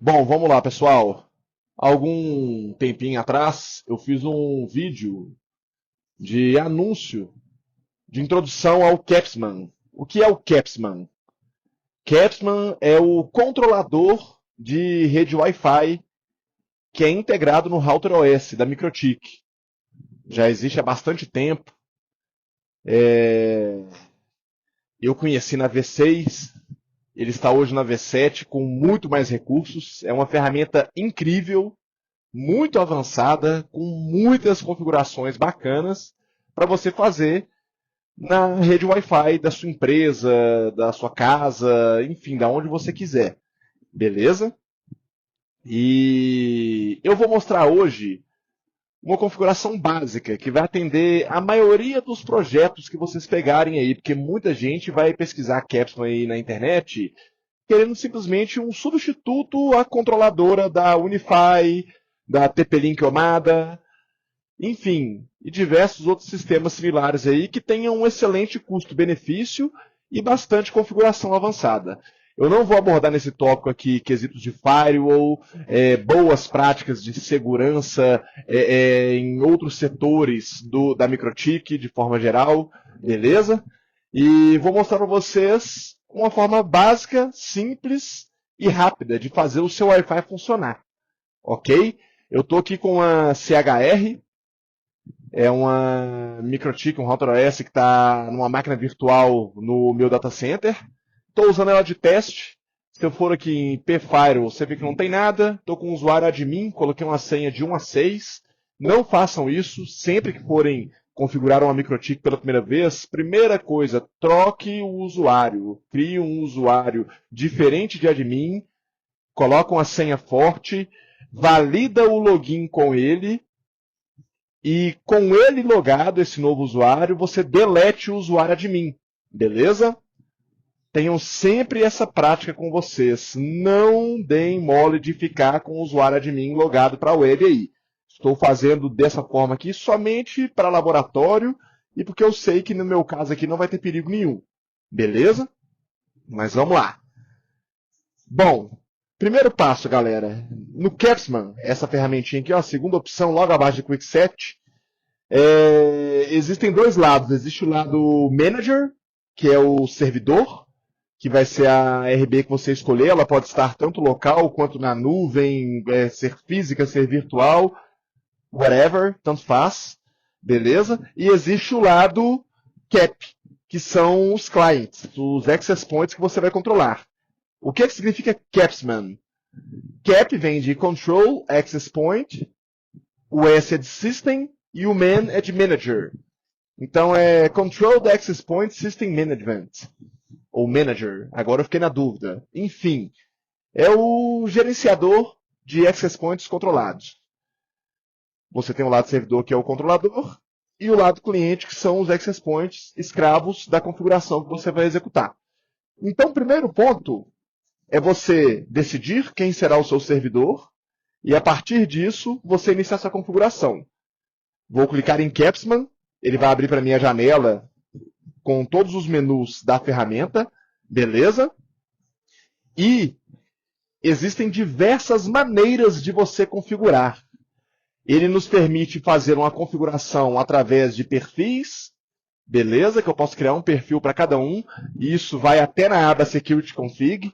Bom, vamos lá, pessoal. Algum tempinho atrás, eu fiz um vídeo de anúncio de introdução ao Capsman. O que é o Capsman? Capsman é o controlador de rede Wi-Fi que é integrado no Router OS da MikroTik. Já existe há bastante tempo. Eu conheci na V6, ele está hoje na V7 com muito mais recursos. É uma ferramenta incrível, muito avançada, com muitas configurações bacanas para você fazer na rede Wi-Fi da sua empresa, da sua casa, enfim, da onde você quiser. Beleza? E eu vou mostrar hoje uma configuração básica que vai atender a maioria dos projetos que vocês pegarem aí, porque muita gente vai pesquisar Capsman aí na internet querendo simplesmente um substituto à controladora da Unify, da TP-Link Omada, enfim, e diversos outros sistemas similares aí que tenham um excelente custo-benefício e bastante configuração avançada. Eu não vou abordar nesse tópico aqui quesitos de firewall, boas práticas de segurança em outros setores da MikroTik de forma geral, beleza? E vou mostrar para vocês uma forma básica, simples e rápida de fazer o seu Wi-Fi funcionar, ok? Eu estou aqui com a CHR, é uma MikroTik, um Router OS que está numa máquina virtual no meu data center. Estou usando ela de teste. Se eu for aqui em pfirewall, você vê que não tem nada. Estou com o usuário admin, coloquei uma senha de 1 a 6. Não façam isso sempre que forem configurar uma MikroTik pela primeira vez. Primeira coisa, troque o usuário. Crie um usuário diferente de admin. Coloque uma senha forte. Valida o login com ele. E com ele logado, esse novo usuário, você delete o usuário admin. Beleza? Tenham sempre essa prática com vocês. Não deem mole de ficar com o usuário admin logado para a web aí. Estou fazendo dessa forma aqui somente para laboratório e porque eu sei que no meu caso aqui não vai ter perigo nenhum. Beleza? Mas vamos lá. Bom, primeiro passo, galera. No Capsman, essa ferramentinha aqui, ó, a segunda opção, logo abaixo de QuickSet, existem dois lados. Existe o lado Manager, que é o servidor, que vai ser a RB que você escolher. Ela pode estar tanto local quanto na nuvem, ser física, ser virtual, whatever, tanto faz. Beleza? E existe o lado Cap, que são os clients, os access points que você vai controlar. O que significa Capsman? Cap vem de Control Access Point, o S é de System e o Man é de Manager. Então é Control the Access Point System Management. Ou Manager, agora eu fiquei na dúvida. Enfim, é o gerenciador de Access Points controlados. Você tem o lado servidor, que é o controlador, e o lado cliente, que são os Access Points escravos da configuração que você vai executar. Então, o primeiro ponto é você decidir quem será o seu servidor, e a partir disso, você iniciar essa configuração. Vou clicar em Capsman, ele vai abrir para mim a janela com todos os menus da ferramenta, beleza? E existem diversas maneiras de você configurar. Ele nos permite fazer uma configuração através de perfis, beleza? Que eu posso criar um perfil para cada um, e isso vai até na aba Security Config.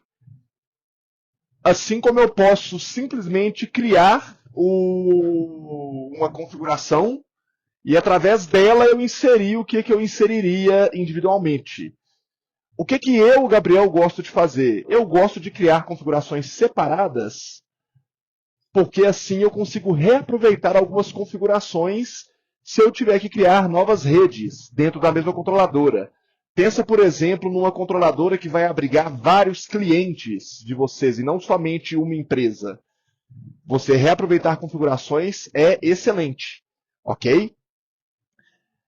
Assim como eu posso simplesmente criar uma configuração e através dela eu inseri o que eu inseriria individualmente. O que eu, Gabriel, gosto de fazer? Eu gosto de criar configurações separadas, porque assim eu consigo reaproveitar algumas configurações se eu tiver que criar novas redes dentro da mesma controladora. Pensa, por exemplo, numa controladora que vai abrigar vários clientes de vocês e não somente uma empresa. Você reaproveitar configurações é excelente, ok?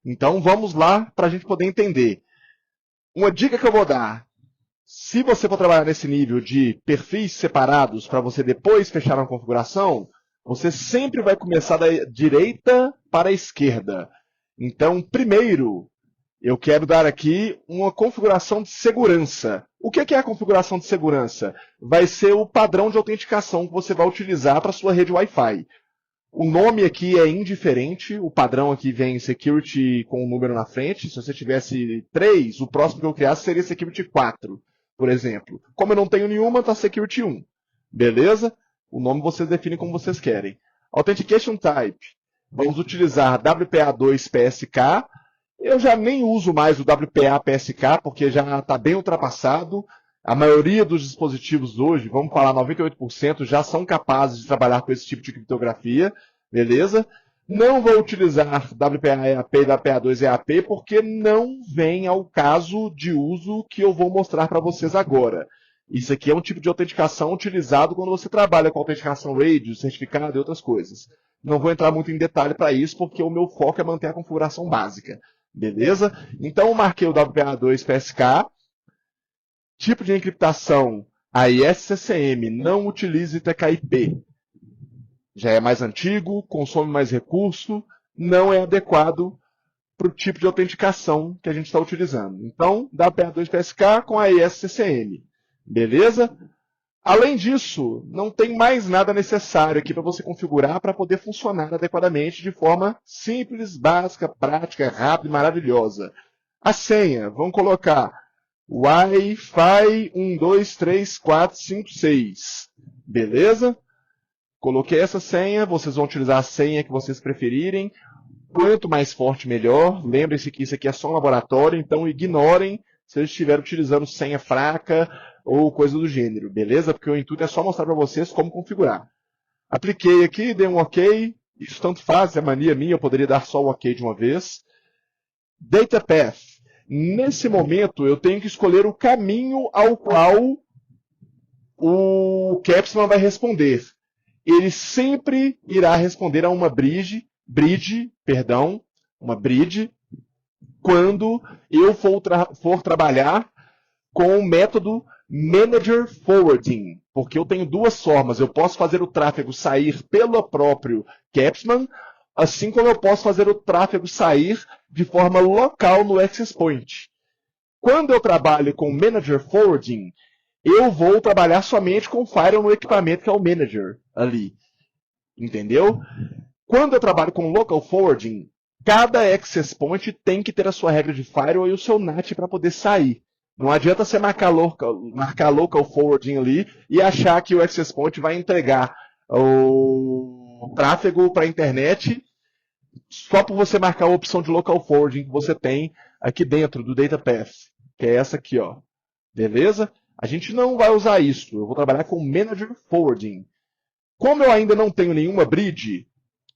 Então vamos lá para a gente poder entender. Uma dica que eu vou dar: se você for trabalhar nesse nível de perfis separados para você depois fechar uma configuração, você sempre vai começar da direita para a esquerda. Então, primeiro, eu quero dar aqui uma configuração de segurança. O que é a configuração de segurança? Vai ser o padrão de autenticação que você vai utilizar para a sua rede Wi-Fi. O nome aqui é indiferente, o padrão aqui vem security com um número na frente. Se você tivesse 3, o próximo que eu criasse seria security 4, por exemplo. Como eu não tenho nenhuma, está security 1. Beleza? O nome vocês definem como vocês querem. Authentication Type. Vamos utilizar WPA2 PSK. Eu já nem uso mais o WPA PSK, porque já está bem ultrapassado. A maioria dos dispositivos hoje, vamos falar 98%, já são capazes de trabalhar com esse tipo de criptografia. Beleza? Não vou utilizar WPA EAP e WPA2 EAP, porque não vem ao caso de uso que eu vou mostrar para vocês agora. Isso aqui é um tipo de autenticação utilizado quando você trabalha com autenticação RAID, certificado e outras coisas. Não vou entrar muito em detalhe para isso, porque o meu foco é manter a configuração básica. Beleza? Então eu marquei o WPA2 PSK. Tipo de encriptação, a ISCCM, não utilize TKIP. Já é mais antigo, consome mais recurso, não é adequado para o tipo de autenticação que a gente está utilizando. Então, WPA2 PSK com a ISCCM. Beleza? Além disso, não tem mais nada necessário aqui para você configurar para poder funcionar adequadamente de forma simples, básica, prática, rápida e maravilhosa. A senha, vamos colocar Wi-Fi 1234556. Beleza? Coloquei essa senha, vocês vão utilizar a senha que vocês preferirem. Quanto mais forte, melhor. Lembrem-se que isso aqui é só um laboratório, então ignorem se eles estiverem utilizando senha fraca ou coisa do gênero, beleza? Porque o intuito é só mostrar para vocês como configurar. Apliquei aqui, dei um OK. Isso tanto faz, é mania minha, eu poderia dar só o OK de uma vez. Data Path. Nesse momento, eu tenho que escolher o caminho ao qual o Capsman vai responder. Ele sempre irá responder a uma bridge, quando eu for trabalhar com o método Manager Forwarding, porque eu tenho duas formas. Eu posso fazer o tráfego sair pelo próprio Capsman, assim como eu posso fazer o tráfego sair de forma local no Access Point. Quando eu trabalho com Manager Forwarding, eu vou trabalhar somente com o firewall no equipamento que é o Manager ali. Entendeu? Quando eu trabalho com Local Forwarding, cada Access Point tem que ter a sua regra de firewall e o seu NAT para poder sair. Não adianta você marcar local forwarding ali e achar que o Access Point vai entregar o tráfego para a internet só por você marcar a opção de local forwarding que você tem aqui dentro do Data Path, que é essa aqui, ó. Beleza? A gente não vai usar isso. Eu vou trabalhar com Manager Forwarding. Como eu ainda não tenho nenhuma bridge,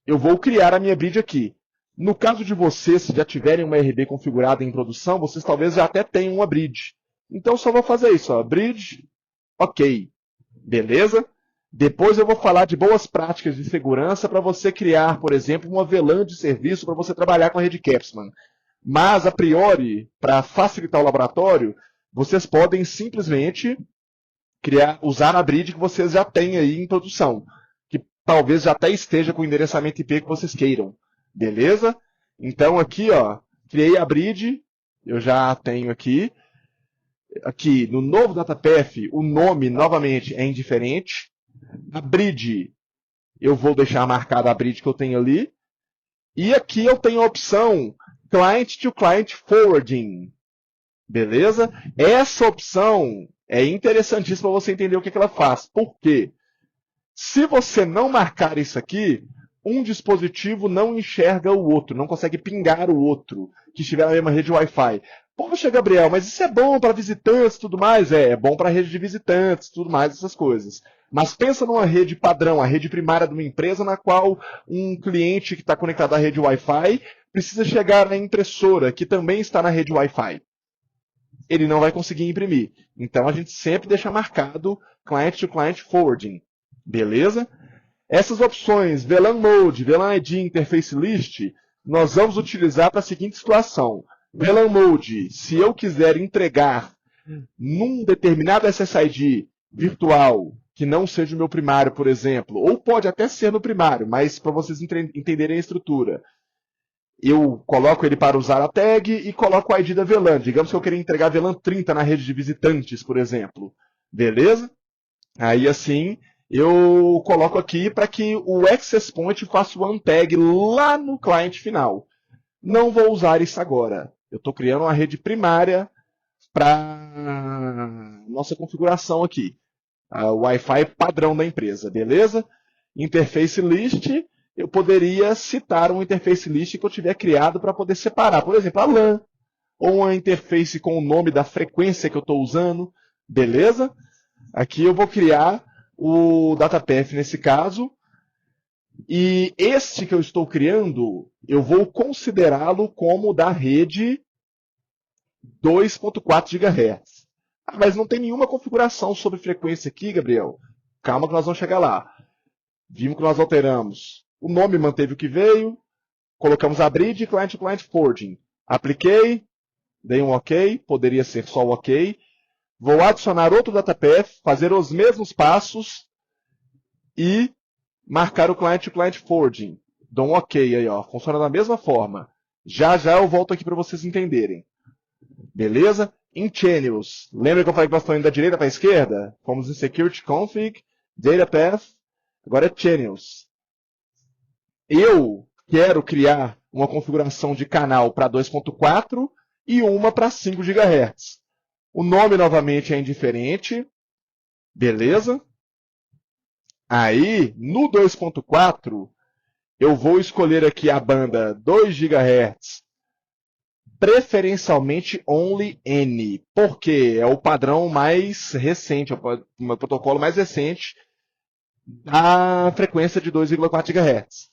eu vou criar a minha bridge aqui. No caso de vocês, se já tiverem uma RB configurada em produção, vocês talvez já até tenham uma bridge. Então só vou fazer isso, ó, bridge, ok, beleza? Depois eu vou falar de boas práticas de segurança para você criar, por exemplo, uma VLAN de serviço para você trabalhar com a rede Capsman. Mas, a priori, para facilitar o laboratório, vocês podem simplesmente usar a bridge que vocês já têm aí em produção, que talvez já até esteja com o endereçamento IP que vocês queiram. Beleza? Então aqui, ó, criei a bridge, eu já tenho aqui. Aqui no novo DataPath, o nome novamente é indiferente. A bridge, eu vou deixar marcada a bridge que eu tenho ali. E aqui eu tenho a opção Client to Client Forwarding. Beleza? Essa opção é interessantíssima para você entender o que ela faz. Por quê? Se você não marcar isso aqui, um dispositivo não enxerga o outro, não consegue pingar o outro que estiver na mesma rede Wi-Fi. Poxa, Gabriel, mas isso é bom para visitantes e tudo mais? É bom para a rede de visitantes, tudo mais, essas coisas. Mas pensa numa rede padrão, a rede primária de uma empresa na qual um cliente que está conectado à rede Wi-Fi precisa chegar na impressora, que também está na rede Wi-Fi. Ele não vai conseguir imprimir. Então a gente sempre deixa marcado Client to Client Forwarding. Beleza? Essas opções, VLAN Mode, VLAN ID, Interface List, nós vamos utilizar para a seguinte situação. VLAN Mode, se eu quiser entregar num determinado SSID virtual, que não seja o meu primário, por exemplo, ou pode até ser no primário, mas para vocês entenderem a estrutura, eu coloco ele para usar a tag e coloco o ID da VLAN. Digamos que eu queria entregar VLAN 30 na rede de visitantes, por exemplo. Beleza? Aí assim, eu coloco aqui para que o Access Point faça o untag lá no cliente final. Não vou usar isso agora. Eu estou criando uma rede primária para nossa configuração aqui. O Wi-Fi padrão da empresa, beleza? Interface list, eu poderia citar um interface list que eu tiver criado para poder separar. Por exemplo, a LAN, ou uma interface com o nome da frequência que eu estou usando, beleza? Aqui eu vou criar o DataPath nesse caso, e este que eu estou criando, eu vou considerá-lo como da rede 2.4 GHz. Ah, mas não tem nenhuma configuração sobre frequência aqui, Gabriel. Calma que nós vamos chegar lá. Vimos que nós alteramos. O nome manteve o que veio. Colocamos a bridge, client forwarding. Apliquei. Dei um OK. Poderia ser só o OK. Vou adicionar outro DataPath, fazer os mesmos passos e marcar o client forwarding. Dou um OK aí, ó. Funciona da mesma forma. Já já eu volto aqui para vocês entenderem. Beleza? Em channels, lembra que eu falei que nós estamos indo da direita para a esquerda? Fomos em Security Config, Data Path, agora é Channels. Eu quero criar uma configuração de canal para 2.4 e uma para 5 GHz. O nome novamente é indiferente. Beleza? Aí, no 2.4, eu vou escolher aqui a banda 2 GHz. Preferencialmente Only N, porque é o padrão mais recente, é o protocolo mais recente da frequência de 2,4 GHz.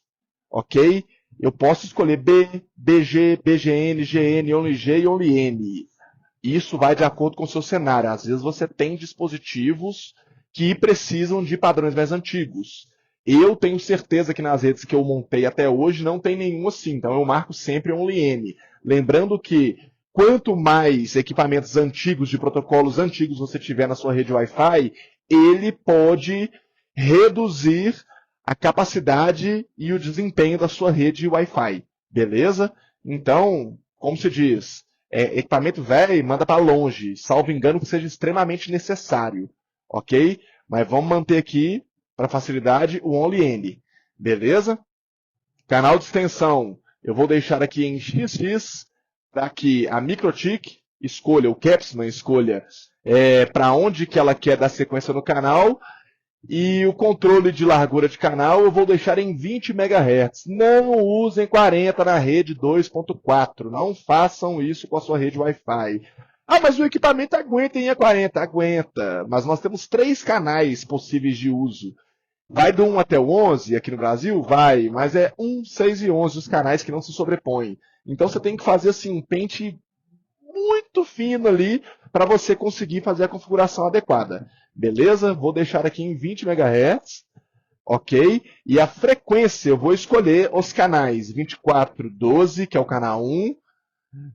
Ok? Eu posso escolher B, BG, BGN, GN, Only G e Only N. Isso vai de acordo com o seu cenário. Às vezes você tem dispositivos que precisam de padrões mais antigos. Eu tenho certeza que nas redes que eu montei até hoje não tem nenhum assim, então eu marco sempre Only N. Lembrando que quanto mais equipamentos antigos de protocolos antigos você tiver na sua rede Wi-Fi, ele pode reduzir a capacidade e o desempenho da sua rede Wi-Fi. Beleza? Então, como se diz, equipamento velho manda para longe, salvo engano que seja extremamente necessário. Ok? Mas vamos manter aqui, para facilidade, o Only N. Beleza? Canal de extensão. Eu vou deixar aqui em XX, para que a MikroTik escolha, o Capsman escolha para onde que ela quer dar sequência no canal. E o controle de largura de canal eu vou deixar em 20 MHz. Não usem 40 na rede 2.4. Não façam isso com a sua rede Wi-Fi. Ah, mas o equipamento aguenta em 40. Aguenta. Mas nós temos 3 canais possíveis de uso. Vai do 1 até o 11 aqui no Brasil? Vai, mas é 1, 6 e 11 os canais que não se sobrepõem. Então você tem que fazer assim, um pente muito fino ali para você conseguir fazer a configuração adequada. Beleza? Vou deixar aqui em 20 MHz. Ok? E a frequência, eu vou escolher os canais 2412, que é o canal 1,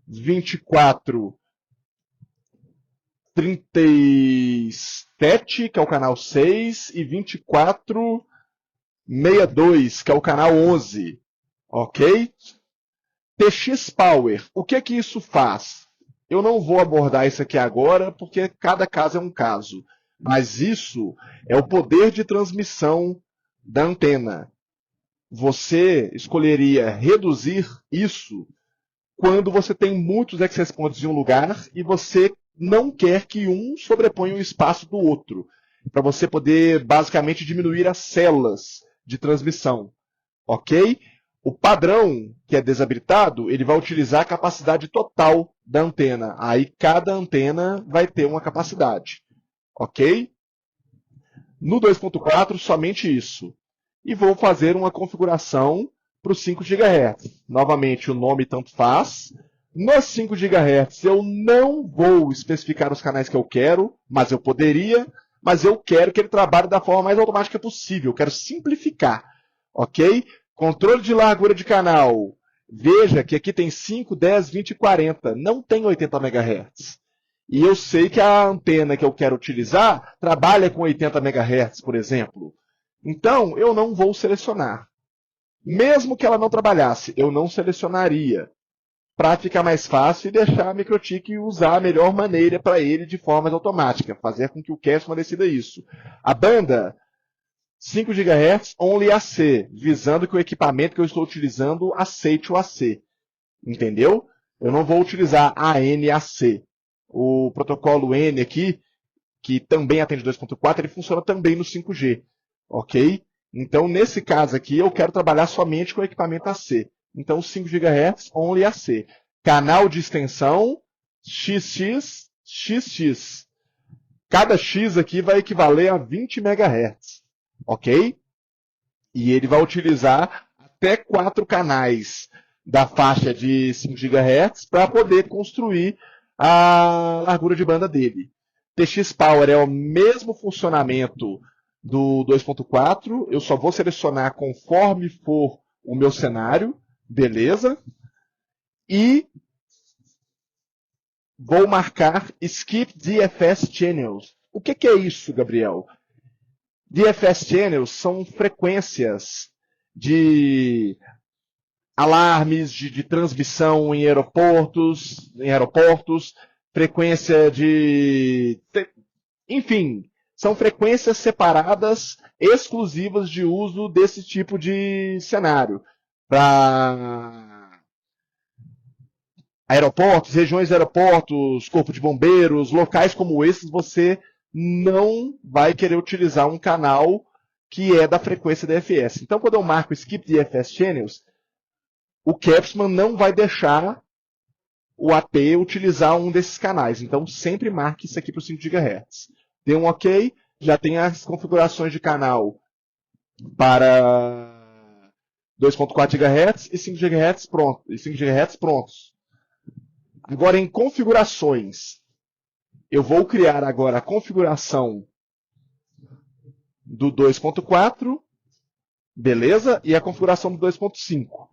2437, que é o canal 6, e 2462, que é o canal 11. Ok? TX Power, o que que isso faz? Eu não vou abordar isso aqui agora, porque cada caso é um caso. Mas isso é o poder de transmissão da antena. Você escolheria reduzir isso quando você tem muitos access points em um lugar e você não quer que um sobreponha o espaço do outro. Para você poder, basicamente, diminuir as células de transmissão. Ok? O padrão que é desabilitado, ele vai utilizar a capacidade total da antena. Aí cada antena vai ter uma capacidade. Ok? No 2.4, somente isso. E vou fazer uma configuração para os 5 GHz. Novamente, o nome tanto faz. Nos 5 GHz, eu não vou especificar os canais que eu quero, mas eu poderia. Mas eu quero que ele trabalhe da forma mais automática possível. Eu quero simplificar. Ok? Controle de largura de canal. Veja que aqui tem 5, 10, 20 e 40. Não tem 80 MHz. E eu sei que a antena que eu quero utilizar trabalha com 80 MHz, por exemplo. Então, eu não vou selecionar. Mesmo que ela não trabalhasse, eu não selecionaria, para ficar mais fácil e deixar a MikroTik usar a melhor maneira para ele de forma automática, fazer com que o Capsman decida isso. A banda, 5 GHz, only AC, visando que o equipamento que eu estou utilizando aceite o AC. Entendeu? Eu não vou utilizar ANAC. O protocolo N aqui, que também atende 2.4, ele funciona também no 5G. Ok? Então, nesse caso aqui, eu quero trabalhar somente com o equipamento AC. Então, 5 GHz, only AC. Canal de extensão XX, XX. Cada X aqui vai equivaler a 20 MHz. Ok? E ele vai utilizar até 4 canais da faixa de 5 GHz para poder construir a largura de banda dele. TX Power é o mesmo funcionamento do 2.4, eu só vou selecionar conforme for o meu cenário, beleza? E vou marcar Skip DFS Channels. O que é isso, Gabriel? DFS Channels são frequências de alarmes de transmissão em aeroportos, frequência de... Enfim, são frequências separadas, exclusivas de uso desse tipo de cenário. Para aeroportos, regiões de aeroportos, corpo de bombeiros, locais como esses, você não vai querer utilizar um canal que é da frequência DFS. Então, quando eu marco Skip DFS Channels, o Capsman não vai deixar o AP utilizar um desses canais. Então, sempre marque isso aqui para o 5 GHz. Dê um OK, já tem as configurações de canal para 2.4 GHz e 5 GHz prontos. Agora, em configurações, eu vou criar agora a configuração do 2.4, beleza? E a configuração do 2.5.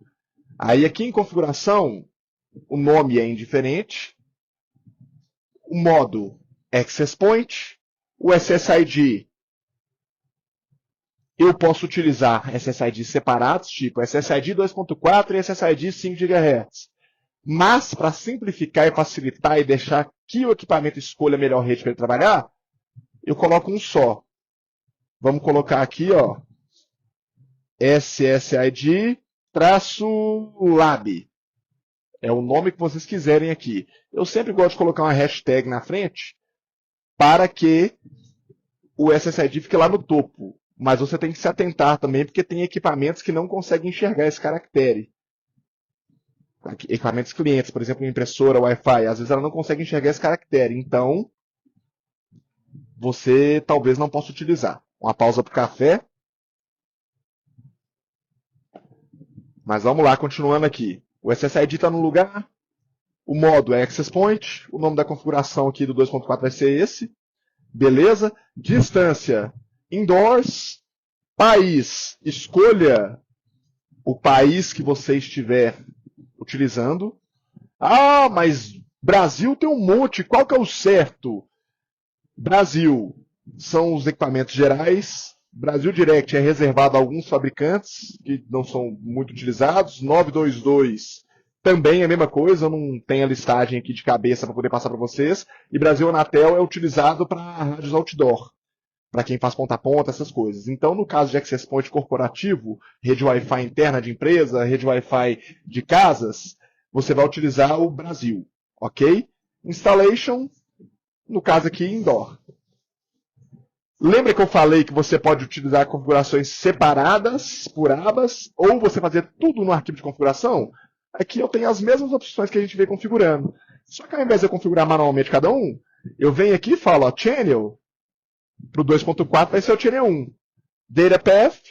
Aí aqui em configuração, o nome é indiferente, o modo Access Point, o SSID, eu posso utilizar SSIDs separados, tipo SSID 2.4 e SSID 5 GHz. Mas, para simplificar e facilitar e deixar que o equipamento escolha a melhor rede para ele trabalhar, eu coloco um só. Vamos colocar aqui, ó, SSID-Lab. É o nome que vocês quiserem aqui. Eu sempre gosto de colocar uma hashtag na frente para que o SSID fique lá no topo. Mas você tem que se atentar também, porque tem equipamentos que não conseguem enxergar esse caractere. Equipamentos clientes, por exemplo, impressora, Wi-Fi, às vezes ela não consegue enxergar esse caractere. Então, você talvez não possa utilizar. Uma pausa para o café. Mas vamos lá, continuando aqui. O SSID está no lugar. O modo é Access Point. O nome da configuração aqui do 2.4 vai ser esse. Beleza? Distância indoors. País. Escolha o país que você estiver utilizando. Ah, mas Brasil tem um monte. Qual que é o certo? Brasil são os equipamentos gerais. Brasil Direct é reservado a alguns fabricantes que não são muito utilizados. 922 também é a mesma coisa, eu não tenho a listagem aqui de cabeça para poder passar para vocês. E Brasil Anatel é utilizado para rádios outdoor, para quem faz ponta a ponta, essas coisas. Então, no caso de Access Point corporativo, rede Wi-Fi interna de empresa, rede Wi-Fi de casas, você vai utilizar o Brasil, ok? Installation, no caso aqui, indoor. Lembra que eu falei que você pode utilizar configurações separadas por abas, ou você fazer tudo no arquivo de configuração? Aqui eu tenho as mesmas opções que a gente vem configurando. Só que ao invés de eu configurar manualmente cada um, eu venho aqui e falo, ó, Channel, para o 2.4 vai ser o Channel 1. Data Path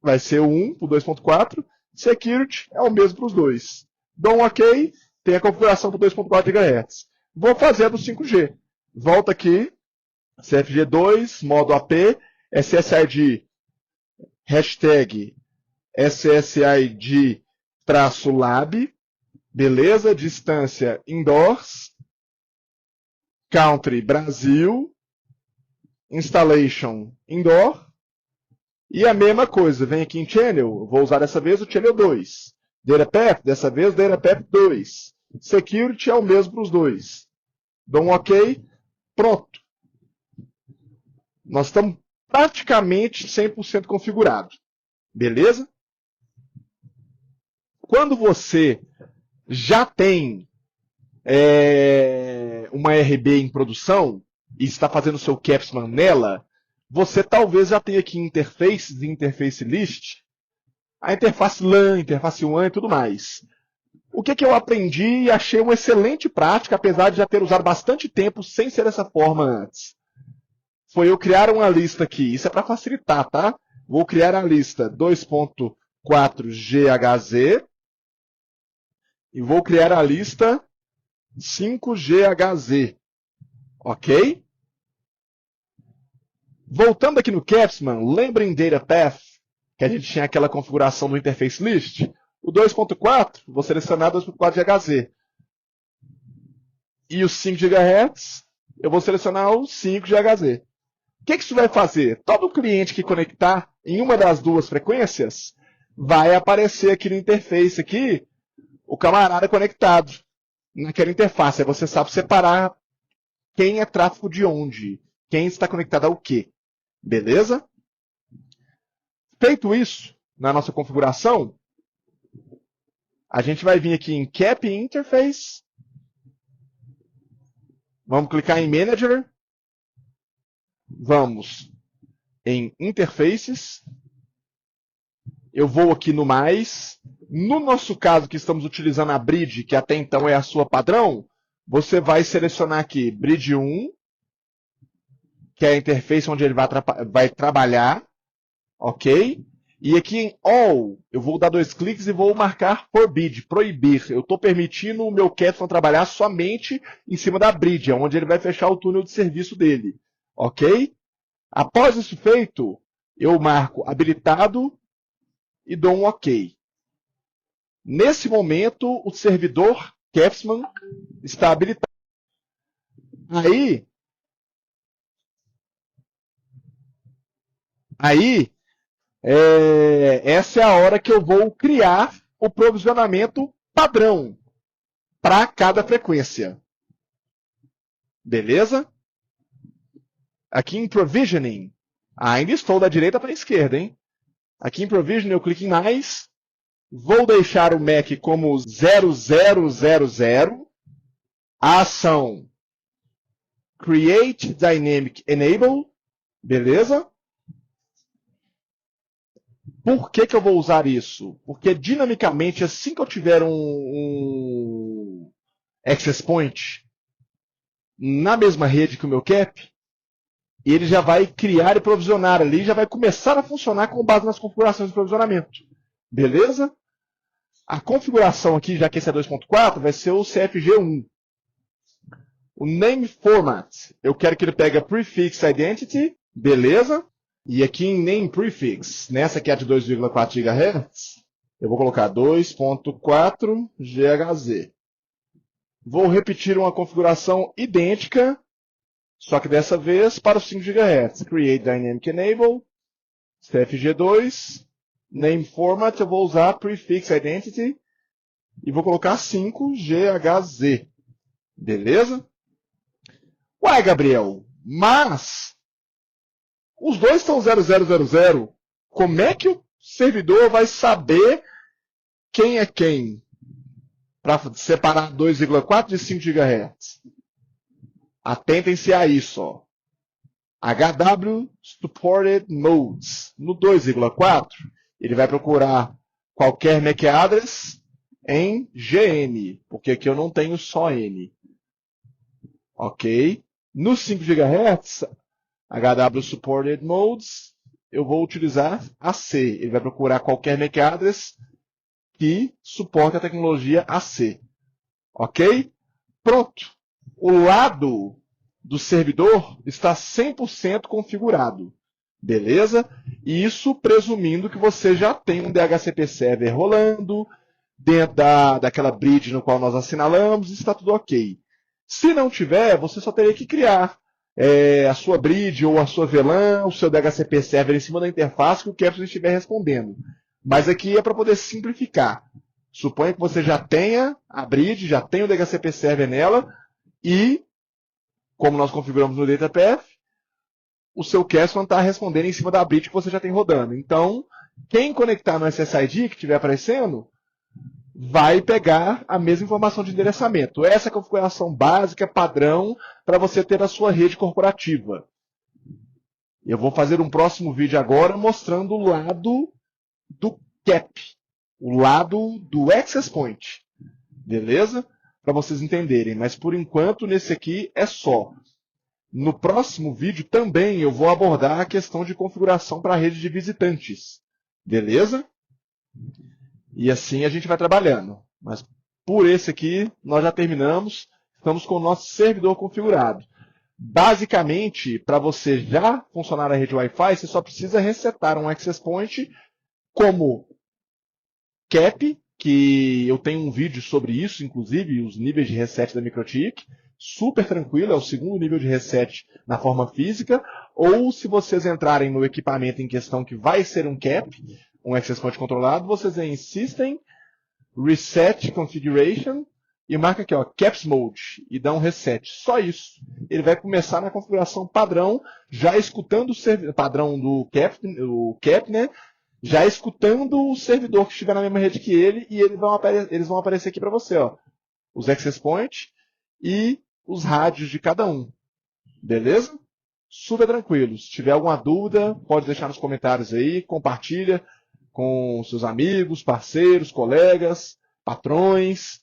vai ser o 1 para o 2.4. Security é o mesmo para os dois. Dou um OK, tem a configuração para o 2.4 GHz. Vou fazer a do 5G. Volto aqui, CFG2, modo AP, SSID, hashtag SSID-lab, beleza? Distância indoors, country Brasil, installation indoor, E a mesma coisa, vem aqui em Channel, vou usar dessa vez o Channel 2. Data Path, dessa vez o Data Path 2. Security é o mesmo para os dois. Dou um OK, pronto. Nós estamos praticamente 100% configurados. Beleza? Quando você já tem uma RB em produção e está fazendo o seu Capsman nela, você talvez já tenha aqui interfaces e interface list, a interface LAN, interface WAN e tudo mais. O que eu aprendi e achei uma excelente prática, apesar de já ter usado bastante tempo sem ser dessa forma antes, foi eu criar uma lista aqui. Isso é para facilitar, tá? Vou criar a lista 2.4GHZ e vou criar a lista 5GHZ. Ok? Voltando aqui no Capsman, lembrem Data Path, que a gente tinha aquela configuração do Interface List? O 2.4, vou selecionar 2.4GHZ. E o 5 GHz, eu vou selecionar o 5 GHz. O que isso vai fazer? Todo cliente que conectar em uma das duas frequências vai aparecer aqui no interface aqui, o camarada conectado naquela interface. Aí você sabe separar quem é tráfego de onde, quem está conectado ao quê. Beleza? Feito isso, na nossa configuração, a gente vai vir aqui em Cap Interface. Vamos clicar em Manager. Vamos em Interfaces. Eu vou aqui no mais. No nosso caso, que estamos utilizando a Bridge, que até então é a sua padrão, você vai selecionar aqui Bridge 1, que é a interface onde ele vai trabalhar. Ok? E aqui em All, eu vou dar 2 cliques e vou marcar Forbid, proibir. Eu estou permitindo o meu Capsman trabalhar somente em cima da Bridge, onde ele vai fechar o túnel de serviço dele. Ok? Após isso feito, eu marco habilitado e dou um OK. Nesse momento, o servidor Capsman está habilitado. Essa é a hora que eu vou criar o provisionamento padrão para cada frequência. Beleza? Aqui em Provisioning, ainda estou da direita para a esquerda, hein? Aqui em Provisioning eu clico em mais, vou deixar o MAC como 0000, a ação Create Dynamic Enable, beleza? Por que eu vou usar isso? Porque dinamicamente, assim que eu tiver um access point na mesma rede que o meu cap, ele já vai criar e provisionar ali, já vai começar a funcionar com base nas configurações de provisionamento. Beleza? A configuração aqui, já que esse é 2.4, vai ser o CFG1. O name format, eu quero que ele pegue a prefix identity, beleza? E aqui em name prefix, nessa aqui é de 2,4 GHz, eu vou colocar 2.4 GHz. Vou repetir uma configuração idêntica, só que dessa vez para os 5 GHz. Create Dynamic Enable, CFG2, name format, eu vou usar prefix identity e vou colocar 5 GHz. Beleza? Uai, Gabriel, mas os dois estão 0000. Como é que o servidor vai saber quem é quem? Para separar 2,4 de 5 GHz. Atentem-se a isso. Ó. HW Supported Modes. No 2,4, ele vai procurar qualquer MAC address em GN, porque aqui eu não tenho só N. Ok? No 5 GHz, HW Supported Modes, eu vou utilizar AC. Ele vai procurar qualquer MAC address que suporte a tecnologia AC. Ok? Pronto. O lado do servidor está 100% configurado. Beleza? Isso presumindo que você já tem um DHCP server rolando, dentro daquela bridge no qual nós assinalamos, está tudo ok. Se não tiver, você só teria que criar a sua bridge ou a sua VLAN, o seu DHCP server em cima da interface que o Capsule estiver respondendo. Mas aqui é para poder simplificar. Suponha que você já tenha a bridge, já tenha o DHCP server nela e, como nós configuramos no DataPath, o seu Capsule está respondendo em cima da bridge que você já tem rodando. Então, quem conectar no SSID que estiver aparecendo, vai pegar a mesma informação de endereçamento. Essa é a configuração básica, padrão, para você ter a sua rede corporativa. Eu vou fazer um próximo vídeo agora mostrando o lado do CAP, o lado do Access Point. Beleza? Para vocês entenderem. Mas por enquanto, nesse aqui é só. No próximo vídeo também eu vou abordar a questão de configuração para a rede de visitantes. Beleza? E assim a gente vai trabalhando. Mas por esse aqui nós já terminamos. Estamos com o nosso servidor configurado. Basicamente, para você já funcionar a rede Wi-Fi, você só precisa resetar um Access Point como CAP, que eu tenho um vídeo sobre isso, inclusive, os níveis de reset da MikroTik. Super tranquilo, é o segundo nível de reset na forma física. Ou se vocês entrarem no equipamento em questão que vai ser um CAP, um Access Point controlado, vocês vêm em System, Reset Configuration e marca aqui, ó, Caps Mode, e dá um reset. Só isso. Ele vai começar na configuração padrão, já escutando o padrão do CAP, né? Já escutando o servidor que estiver na mesma rede que ele, e eles vão aparecer aqui para você, ó, os Access Point e os rádios de cada um. Beleza? Super tranquilo. Se tiver alguma dúvida, pode deixar nos comentários aí, compartilha com seus amigos, parceiros, colegas, patrões,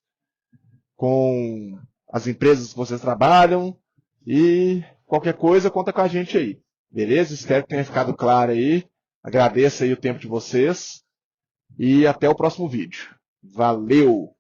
com as empresas que vocês trabalham, e qualquer coisa, conta com a gente aí. Beleza? Espero que tenha ficado claro aí. Agradeço aí o tempo de vocês e até o próximo vídeo. Valeu!